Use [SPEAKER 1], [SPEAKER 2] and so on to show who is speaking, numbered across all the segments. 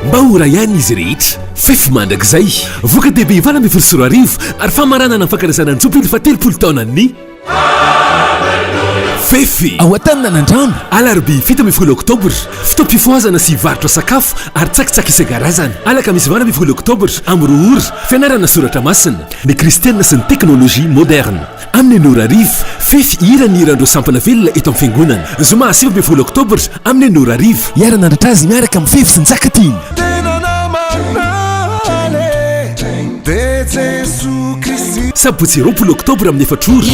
[SPEAKER 1] mba ora ihany izy rehetra fefy mandrakizay voka dehibe ivana amby folo arivo ary famaranana ny fankarazana ny tsopily fa 30 taonany fefy
[SPEAKER 2] ao an-tanina nandrano
[SPEAKER 1] alarobia fito amby folo oktobra fotoam-pifoazana sy varotra sakafo ary tsakitsaky isan-karazany alaka misy vana amby folo oktobra amin'ny roa ora fianarana soratra masina ny kristianina sy ny teknôlôjia moderne amin'ny enora arivo fefy hira ny hirandreo sampana velona eto amin'ny fiangonana zoma 9 amby folo oktobra amin'ny enora arivo
[SPEAKER 2] hiara-nandratra azy miaraka amin'ny fefy sy ny tsakatiny
[SPEAKER 1] sabotsy roapolo oktobra amin'ny efatrora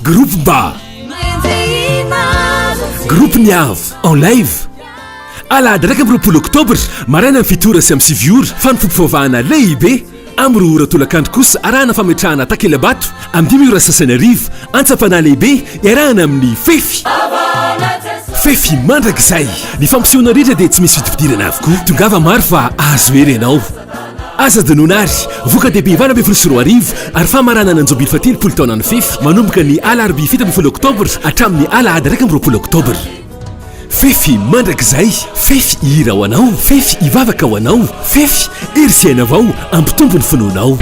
[SPEAKER 1] groupe ba groupe niave en live alahady raika amin'ny roapolo oktobra maraina amin'ny fitora sy amin'ny siviora fa ny fompifavahana lehibe amin'ny roa ora tolakandro kosa arahana fametrahana takelabato amin'ny 5 ora sasany arivo antsapana lehibe iarahana amin'ny fefy fefy mandrakizay ny fampisehoana rehetra dia tsy misy fitipidirana avokoa tongava maro fa azo hery ianao aza dinonary voka dehibe ivana amby folo sy roa arivo ary famarana nanjobily fa 30 taona ny fefy manomboka ny alarobia fito amby folo oktobra hatramin'ny alahady raika amby roapolo oktobra fefy mandrakizay fefy hira ho anao fefy ivavaka ho anao fefy erisiaina avao ampitombony finoanao